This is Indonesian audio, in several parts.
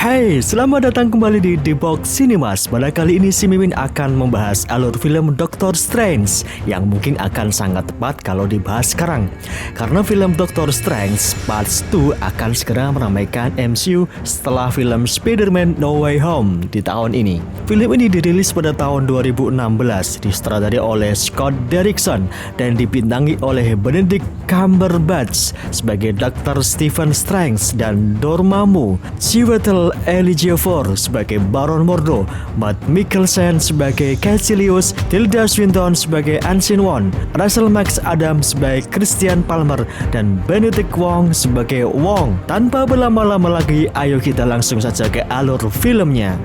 Hai, selamat datang kembali di The Box Cinemas. Pada kali ini si Mimin akan membahas alur film Doctor Strange yang mungkin akan sangat tepat kalau dibahas sekarang. Karena film Doctor Strange Part 2 akan segera meramaikan MCU setelah film Spider-Man No Way Home di tahun ini. Film ini dirilis pada tahun 2016, disutradari oleh Scott Derrickson dan dibintangi oleh Benedict Cumberbatch sebagai Dr. Stephen Strange dan Dormammu, Chiwetel Ejiofor sebagai Baron Mordo, Matt Mikkelsen sebagai Caecilius, Tilda Swinton sebagai Ancient One, Russell McAdams sebagai Christian Palmer, dan Benedict Wong sebagai Wong. Tanpa berlama-lama lagi, ayo kita langsung saja ke alur filmnya.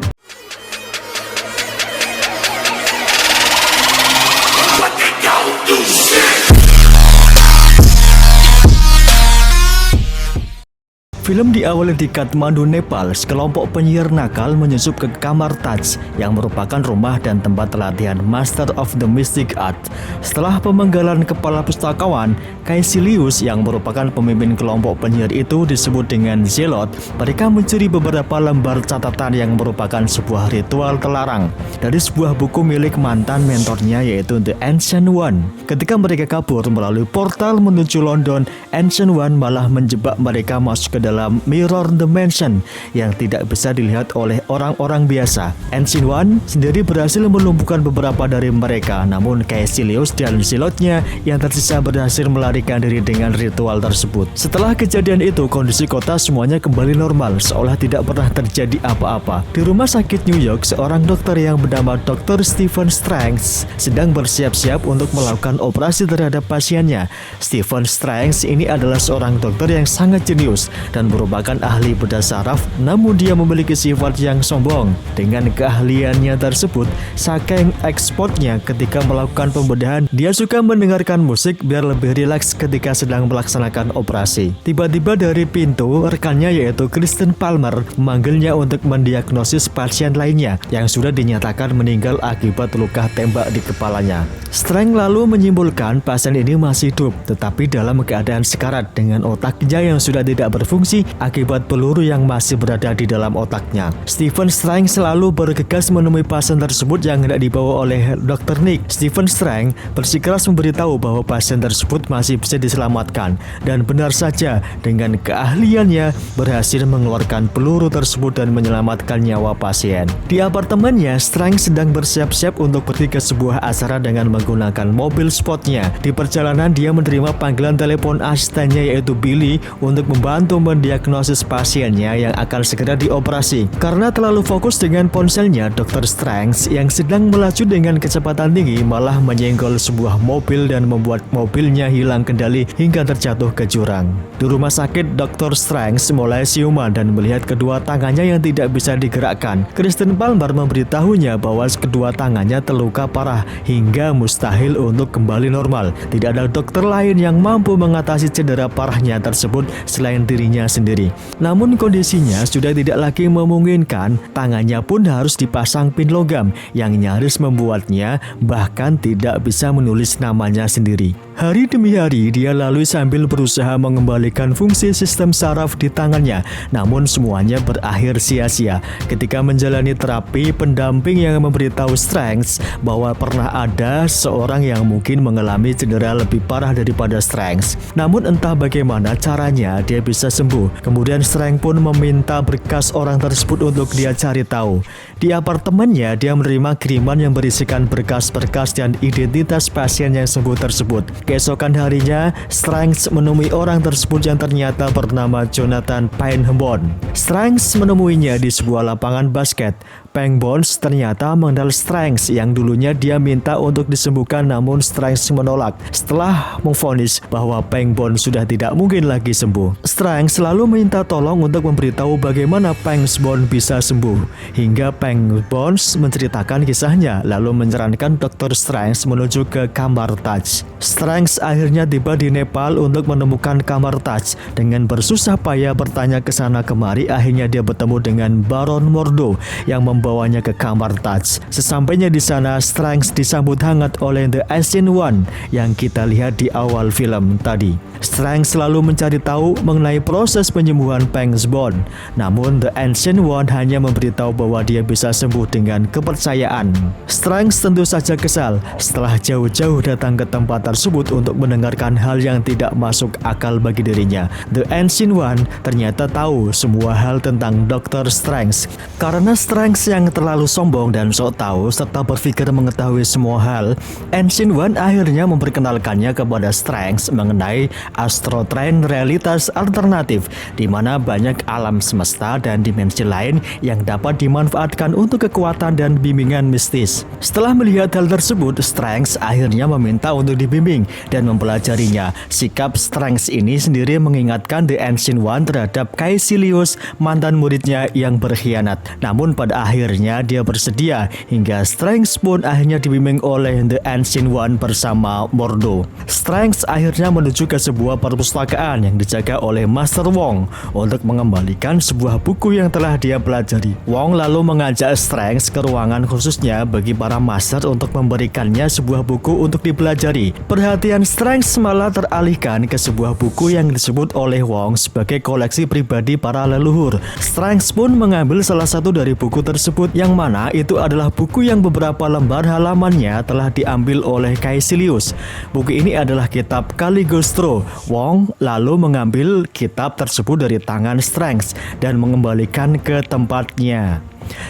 Film diawali di Kathmandu, Nepal. Sekelompok penyihir nakal menyusup ke kamar Taj yang merupakan rumah dan tempat latihan Master of the Mystic Art. Setelah pemenggalan kepala pustakawan, Caecilius yang merupakan pemimpin kelompok penyihir itu disebut dengan Zealot. Mereka mencuri beberapa lembar catatan yang merupakan sebuah ritual terlarang dari sebuah buku milik mantan mentornya yaitu The Ancient One. Ketika mereka kabur melalui portal menuju London, Ancient One malah menjebak mereka masuk ke dalam Mirror Dimension yang tidak bisa dilihat oleh orang-orang biasa. Ancient One sendiri berhasil melumpuhkan beberapa dari mereka, namun Caecilius dan Zealotnya yang tersisa berhasil melarikan diri dengan ritual tersebut. Setelah kejadian itu, kondisi kota semuanya kembali normal, seolah tidak pernah terjadi apa-apa. Di rumah sakit New York, seorang dokter yang bernama Dr. Stephen Strange sedang bersiap-siap untuk melakukan operasi terhadap pasiennya. Stephen Strange ini adalah seorang dokter yang sangat jenius dan merupakan ahli bedah saraf, namun dia memiliki sifat yang sombong. Dengan keahliannya tersebut, saking ekspornya ketika melakukan pembedahan, dia suka mendengarkan musik biar lebih rileks ketika sedang melaksanakan operasi. Tiba-tiba dari pintu, rekannya yaitu Christian Palmer memanggilnya untuk mendiagnosis pasien lainnya yang sudah dinyatakan meninggal akibat luka tembak di kepalanya. Strange lalu menyimpulkan pasien ini masih hidup, tetapi dalam keadaan sekarat dengan otaknya yang sudah tidak berfungsi akibat peluru yang masih berada di dalam otaknya. Stephen Strange selalu bergegas menemui pasien tersebut yang hendak dibawa oleh Dr. Nick. Stephen Strange bersikeras memberitahu bahwa pasien tersebut masih bisa diselamatkan, dan benar saja dengan keahliannya berhasil mengeluarkan peluru tersebut dan menyelamatkan nyawa pasien. Di apartemennya, Strange sedang bersiap-siap untuk pergi ke sebuah acara dengan menggunakan mobil sportnya. Di perjalanan dia menerima panggilan telepon asistennya yaitu Billy untuk membantu mendiagnosis pasiennya yang akan segera dioperasi. Karena terlalu fokus dengan ponselnya, Dr. Strange yang sedang melaju dengan kecepatan tinggi malah menyenggol sebuah mobil dan membuat mobilnya hilang kendali hingga terjatuh ke jurang. Di rumah sakit, Dr. Strange mulai siuman dan melihat kedua tangannya yang tidak bisa digerakkan. Christian Palmer memberitahunya bahwa kedua tangannya terluka parah hingga mustahil untuk kembali normal. Tidak ada dokter lain yang mampu mengatasi cedera parahnya tersebut selain dirinya sendiri. Namun kondisinya sudah tidak lagi memungkinkan, tangannya pun harus dipasang pin logam yang nyaris membuatnya bahkan tidak bisa menulis namanya sendiri. Hari demi hari dia lalui sambil berusaha mengembalikan fungsi sistem saraf di tangannya, namun semuanya berakhir sia-sia. Ketika menjalani terapi, pendamping yang memberitahu Strange bahwa pernah ada seorang yang mungkin mengalami cedera lebih parah daripada Strange. Namun entah bagaimana caranya dia bisa sembuh. Kemudian Strange pun meminta berkas orang tersebut untuk dia cari tahu. Di apartemennya, dia menerima kiriman yang berisikan berkas-berkas dan identitas pasien yang sembuh tersebut. Keesokan harinya, Strange menemui orang tersebut yang ternyata bernama Jonathan Pangborn. Strange menemuinya di sebuah lapangan basket. Pangborn ternyata mengenal Strange yang dulunya dia minta untuk disembuhkan, namun Strange menolak setelah memvonis bahwa Pangborn sudah tidak mungkin lagi sembuh. Strange selalu minta tolong untuk memberitahu bagaimana Pangborn bisa sembuh, hingga Pangborn menceritakan kisahnya lalu menyarankan Dr. Strange menuju ke kamar Taj. Strange akhirnya tiba di Nepal untuk menemukan kamar Taj. Dengan bersusah payah bertanya ke sana kemari, akhirnya dia bertemu dengan Baron Mordo yang membawanya ke kamar Taj. Sesampainya di sana, Strange disambut hangat oleh The Ancient One yang kita lihat di awal film tadi. Strange selalu mencari tahu mengenai proses penyembuhan Peng's Bond. Namun The Ancient One hanya memberitahu bahwa dia bisa sembuh dengan kepercayaan. Strange tentu saja kesal setelah jauh-jauh datang ke tempat tersebut untuk mendengarkan hal yang tidak masuk akal bagi dirinya. The Ancient One ternyata tahu semua hal tentang Dr. Strange. Karena Strange yang terlalu sombong dan sok tahu serta berpikir mengetahui semua hal, Ancient One akhirnya memperkenalkannya kepada Strange mengenai Astro Train, realitas alternatif di mana banyak alam semesta dan dimensi lain yang dapat dimanfaatkan untuk kekuatan dan bimbingan mistis. Setelah melihat hal tersebut, Strange akhirnya meminta untuk dibimbing dan mempelajarinya. Sikap Strange ini sendiri mengingatkan The Ancient One terhadap Caecilius, mantan muridnya yang berkhianat. Namun pada akhirnya dia bersedia hingga Strange pun akhirnya dibimbing oleh The Ancient One bersama Mordo. Strange akhirnya menuju ke sebuah perpustakaan yang dijaga oleh Master Wong untuk mengembalikan sebuah buku yang telah dia pelajari. Wong lalu mengajak Strange ke ruangan khususnya bagi para master untuk memberikannya sebuah buku untuk dipelajari. Perhatian Strange malah teralihkan ke sebuah buku yang disebut oleh Wong sebagai koleksi pribadi para leluhur. Strange pun mengambil salah satu dari buku tersebut, yang mana itu adalah buku yang beberapa lembar halamannya telah diambil oleh Caecilius. Buku ini adalah kitab Caligostro. Wong lalu mengambil kitab tersebut dari tangan Strange dan mengembalikan ke tempatnya.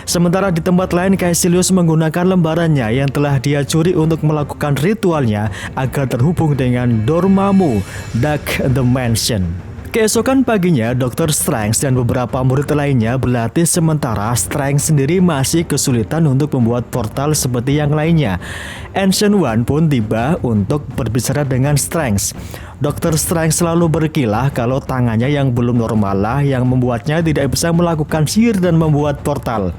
Sementara di tempat lain, Caecilius menggunakan lembarannya yang telah dia curi untuk melakukan ritualnya agar terhubung dengan Dormammu, Dark Dimension. Keesokan paginya, Dr. Strange dan beberapa murid lainnya berlatih sementara Strange sendiri masih kesulitan untuk membuat portal seperti yang lainnya. Ancient One pun tiba untuk berbicara dengan Strange. Dr. Strange selalu berkilah kalau tangannya yang belum normal lah yang membuatnya tidak bisa melakukan sihir dan membuat portal.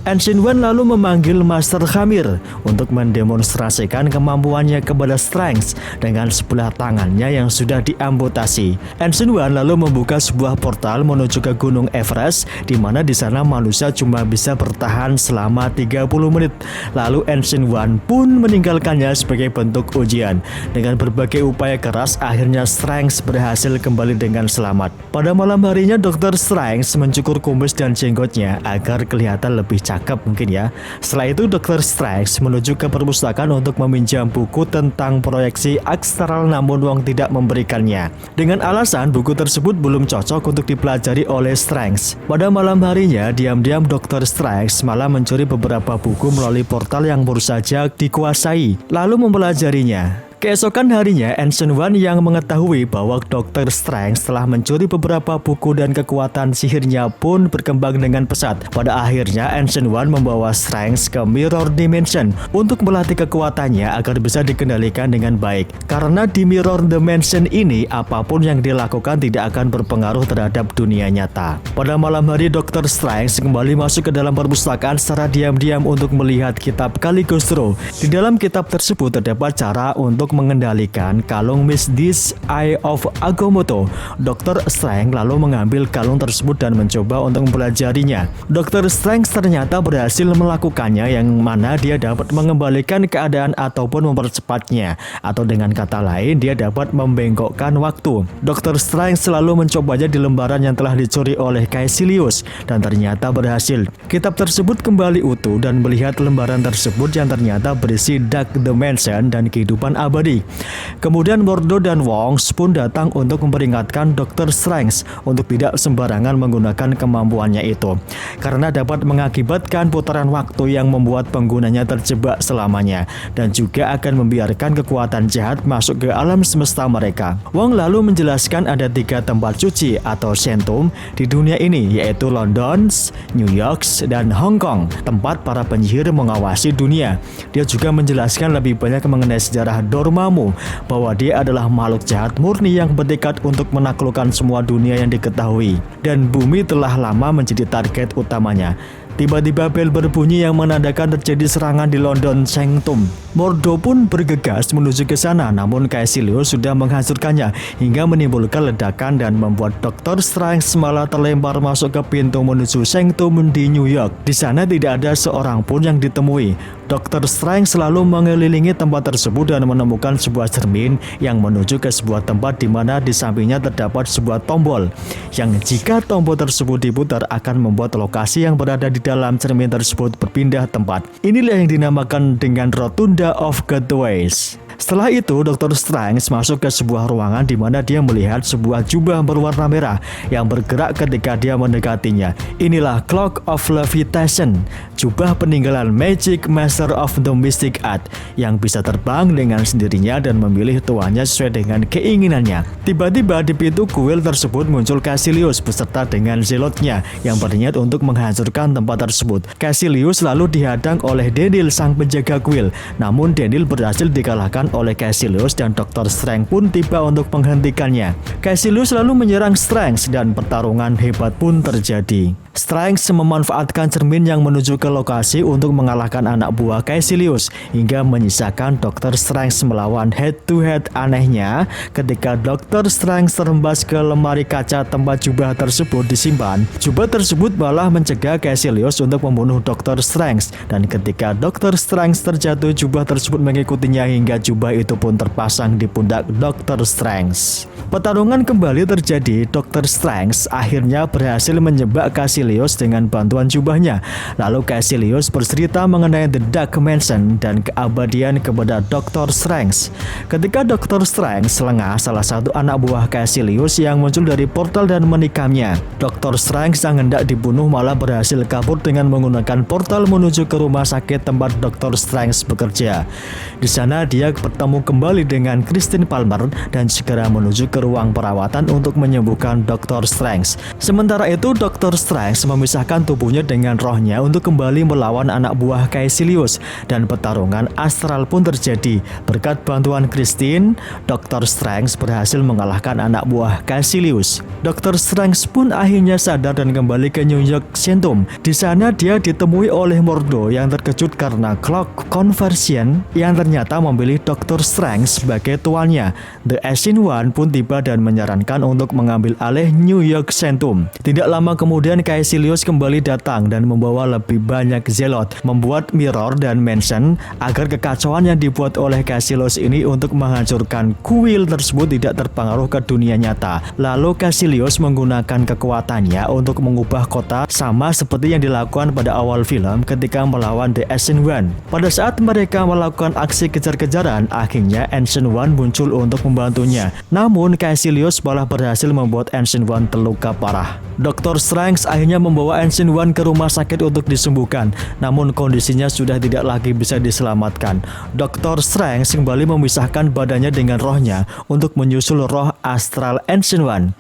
Ancient One lalu memanggil Master Khamir untuk mendemonstrasikan kemampuannya kepada Strange dengan sebelah tangannya yang sudah diamputasi. Ancient One lalu membuka sebuah portal menuju ke Gunung Everest, di mana di sana manusia cuma bisa bertahan selama 30 menit. Lalu Ancient One pun meninggalkannya sebagai bentuk ujian. Dengan berbagai upaya keras, akhirnya Strange berhasil kembali dengan selamat. Pada malam harinya, Dr. Strange mencukur kumis dan jenggotnya agar kelihatan lebih cakep mungkin ya. Setelah itu Dr. Strange menuju ke perpustakaan untuk meminjam buku tentang proyeksi astral, namun Wong tidak memberikannya dengan alasan buku tersebut belum cocok untuk dipelajari oleh Strange. Pada malam harinya, diam-diam Dr. Strange malah mencuri beberapa buku melalui portal yang baru saja dikuasai, lalu mempelajarinya. Keesokan harinya, Ancient One yang mengetahui bahwa Dr. Strange telah mencuri beberapa buku dan kekuatan sihirnya pun berkembang dengan pesat. Pada akhirnya, Ancient One membawa Strange ke Mirror Dimension untuk melatih kekuatannya agar bisa dikendalikan dengan baik. Karena di Mirror Dimension ini, apapun yang dilakukan tidak akan berpengaruh terhadap dunia nyata. Pada malam hari, Dr. Strange kembali masuk ke dalam perpustakaan secara diam-diam untuk melihat kitab Caligostro. Di dalam kitab tersebut terdapat cara untuk mengendalikan kalung Mistis Eye of Agamotto. Dr. Strange lalu mengambil kalung tersebut dan mencoba untuk mempelajarinya. Dr. Strange ternyata berhasil melakukannya, yang mana dia dapat mengembalikan keadaan ataupun mempercepatnya, atau dengan kata lain dia dapat membengkokkan waktu. Dr. Strange selalu mencobanya di lembaran yang telah dicuri oleh Caecilius dan ternyata berhasil. Kitab tersebut kembali utuh dan melihat lembaran tersebut yang ternyata berisi Dark Dimension dan kehidupan abadi. Kemudian Mordo dan Wong pun datang untuk memperingatkan Dr. Strange untuk tidak sembarangan menggunakan kemampuannya itu, karena dapat mengakibatkan putaran waktu yang membuat penggunanya terjebak selamanya dan juga akan membiarkan kekuatan jahat masuk ke alam semesta mereka. Wong lalu menjelaskan ada 3 tempat suci atau Shentum di dunia ini, yaitu London, New York, dan Hong Kong, tempat para penyihir mengawasi dunia. Dia juga menjelaskan lebih banyak mengenai sejarah Dormammu, bahwa dia adalah makhluk jahat murni yang bertekad untuk menaklukkan semua dunia yang diketahui, dan bumi telah lama menjadi target utamanya. Tiba-tiba bel berbunyi yang menandakan terjadi serangan di London Sanctum. Mordo pun bergegas menuju ke sana, namun Caecilius sudah menghancurkannya hingga menimbulkan ledakan dan membuat Dr. Strange malah terlempar masuk ke pintu menuju Sanctum di New York. Di sana tidak ada seorang pun yang ditemui. Dr. Strange selalu mengelilingi tempat tersebut dan menemukan sebuah cermin yang menuju ke sebuah tempat di mana di sampingnya terdapat sebuah tombol yang jika tombol tersebut diputar akan membuat lokasi yang berada di dalam cermin tersebut berpindah tempat. Inilah yang dinamakan dengan Rotunda of Gateways. Setelah itu, Dr. Strange masuk ke sebuah ruangan di mana dia melihat sebuah jubah berwarna merah yang bergerak ketika dia mendekatinya. Inilah Cloak of Levitation, jubah peninggalan Magic Master of the Mystic Art yang bisa terbang dengan sendirinya dan memilih tuannya sesuai dengan keinginannya. Tiba-tiba di pintu kuil tersebut muncul Caecilius beserta dengan zelotnya yang berniat untuk menghancurkan tempat tersebut. Caecilius lalu dihadang oleh Daniel sang penjaga kuil, namun Daniel berhasil dikalahkan oleh Caecilius dan Dr. Strange pun tiba untuk menghentikannya. Caecilius lalu menyerang Strange dan pertarungan hebat pun terjadi. Strange memanfaatkan cermin yang menuju ke lokasi untuk mengalahkan anak buah Caecilius hingga menyisakan Dr. Strange melawan head-to-head. Anehnya, ketika Dr. Strange terhembas ke lemari kaca tempat jubah tersebut disimpan, jubah tersebut malah mencegah Caecilius untuk membunuh Dr. Strange, dan ketika Dr. Strange terjatuh, jubah tersebut mengikutinya hingga jubah itu pun terpasang di pundak Dr. Strange. Pertarungan kembali terjadi. Dr. Strange akhirnya berhasil menjebak Caecilius dengan bantuan jubahnya. Lalu Caecilius bercerita mengenai The Dark Mansion dan keabadian kepada Dr. Strange. Ketika Dr. Strange lengah salah satu anak buah Caecilius yang muncul dari portal dan menikamnya. Dr. Strange yang hendak dibunuh malah berhasil kabur dengan menggunakan portal menuju ke rumah sakit tempat Dr. Strange bekerja. Di sana dia bertemu kembali dengan Christine Palmer dan segera menuju ke ruang perawatan untuk menyembuhkan Dr. Strange. Sementara itu Dr. Strange memisahkan tubuhnya dengan rohnya untuk kembali melawan anak buah Caecilius dan pertarungan astral pun terjadi. Berkat bantuan Christine, Dr. Strange berhasil mengalahkan anak buah Caecilius. Dr. Strange pun akhirnya sadar dan kembali ke New York Sanctum. Di sana dia ditemui oleh Mordo yang terkejut karena Cloak Conversion yang ternyata memilih Dr. Strange sebagai tuannya. The Ancient One pun tiba dan menyarankan untuk mengambil alih New York Sanctum. Tidak lama kemudian Caecilius kembali datang dan membawa lebih banyak zelot, membuat mirror dan mansion agar kekacauan yang dibuat oleh Caecilius ini untuk menghancurkan kuil tersebut tidak terpengaruh ke dunia nyata. Lalu Caecilius menggunakan kekuatannya untuk mengubah kota sama seperti yang dilakukan pada awal film ketika melawan The Ancient One. Pada saat mereka melakukan aksi kejar-kejaran, akhirnya Ancient One muncul untuk membantunya. Namun Caecilius malah berhasil membuat Ancient One terluka parah. Dr. Strange akhirnya membawa Ancient One ke rumah sakit untuk disembuhkan, namun kondisinya sudah tidak lagi bisa diselamatkan. Dr. Strange kembali memisahkan badannya dengan rohnya untuk menyusul roh astral Ancient One.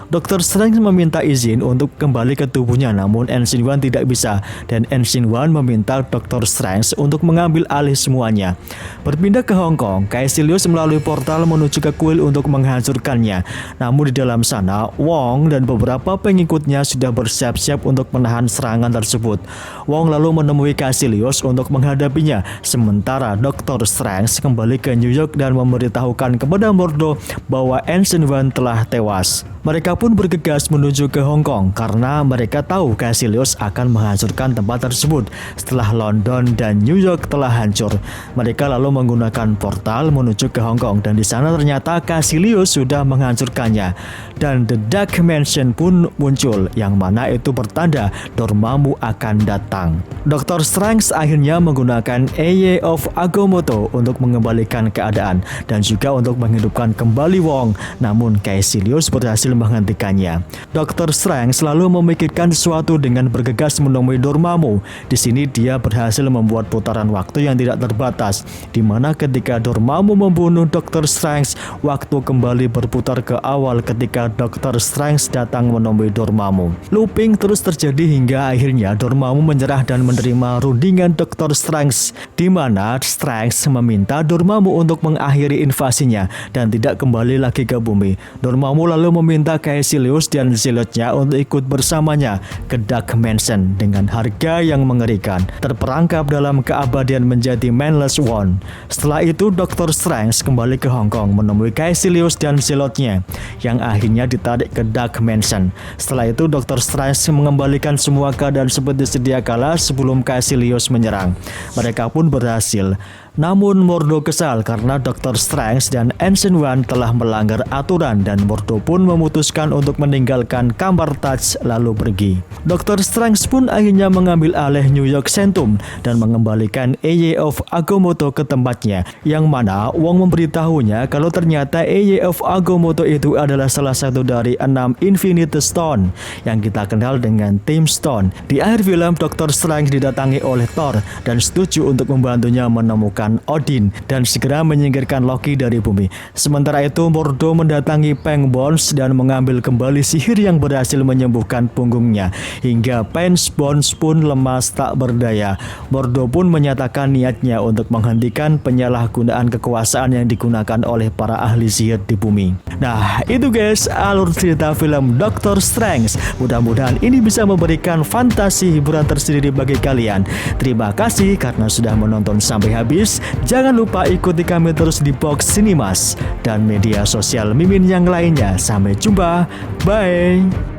Dr. Strange meminta izin untuk kembali ke tubuhnya, namun Ancient One tidak bisa, dan Ancient One meminta Dr. Strange untuk mengambil alih semuanya. Berpindah ke Hong Kong, Caecilius melalui portal menuju ke kuil untuk menghancurkannya. Namun di dalam sana, Wong dan beberapa pengikutnya sudah bersiap-siap untuk menahan serangan tersebut. Wong lalu menemui Caecilius untuk menghadapinya, sementara Dr. Strange kembali ke New York dan memberitahukan kepada Mordo bahwa Ancient One telah tewas. Mereka pun bergegas menuju ke Hong Kong karena mereka tahu Caecilius akan menghancurkan tempat tersebut setelah London dan New York telah hancur. Mereka lalu menggunakan portal menuju ke Hong Kong dan di sana ternyata Caecilius sudah menghancurkannya. Dan The Dark Mansion pun muncul yang mana itu bertanda Dormammu akan datang. Dr. Strange akhirnya menggunakan Eye of Agamotto untuk mengembalikan keadaan dan juga untuk menghidupkan kembali Wong, namun Caecilius berhasil menghentikannya. Dr. Strange selalu memikirkan sesuatu dengan bergegas menemui Dormammu. Di sini dia berhasil membuat putaran waktu yang tidak terbatas, di mana ketika ketika Dormammu membunuh Dr. Strange. Waktu kembali berputar ke awal ketika Dr. Strange datang menemui Dormammu. Looping terus terjadi hingga akhirnya Dormammu menyerah dan menerima rundingan Dr. Strange, di mana Strange meminta Dormammu untuk mengakhiri invasinya dan tidak kembali lagi ke bumi. Dormammu lalu meminta Caecilius dan Zealotnya untuk ikut bersamanya ke Dark Mansion dengan harga yang mengerikan, terperangkap dalam keabadian menjadi Manless One. Setelah itu Dr. Strange kembali ke Hong Kong menemui Caecilius dan Zealotnya yang akhirnya ditarik ke Dark Mansion. Setelah itu Dr. Strange mengembalikan semua keadaan seperti sedia kala sebelum Caecilius menyerang. Mereka pun berhasil. Namun Mordo kesal karena Dr. Strange dan Ancient One telah melanggar aturan dan Mordo pun memutuskan untuk meninggalkan kamar Taj lalu pergi. Dr. Strange pun akhirnya mengambil alih New York Sanctum dan mengembalikan Eye of Agamotto ke tempatnya, yang mana Wong memberitahunya kalau ternyata Eye of Agamotto itu adalah salah satu dari 6 Infinite Stone yang kita kenal dengan Time Stone. Di akhir film, Dr. Strange didatangi oleh Thor dan setuju untuk membantunya menemukan Odin dan segera menyingkirkan Loki dari bumi. Sementara itu Mordo mendatangi Peng Bones dan mengambil kembali sihir yang berhasil menyembuhkan punggungnya hingga Pence Bones pun lemas tak berdaya. Mordo pun menyatakan niatnya untuk menghentikan penyalahgunaan kekuasaan yang digunakan oleh para ahli sihir di bumi. Nah itu guys alur cerita film Doctor Strange. Mudah-mudahan ini bisa memberikan fantasi hiburan tersendiri bagi kalian. Terima kasih karena sudah menonton sampai habis. Jangan lupa ikuti kami terus di Box Cinemas dan media sosial Mimin yang lainnya. Sampai jumpa, bye.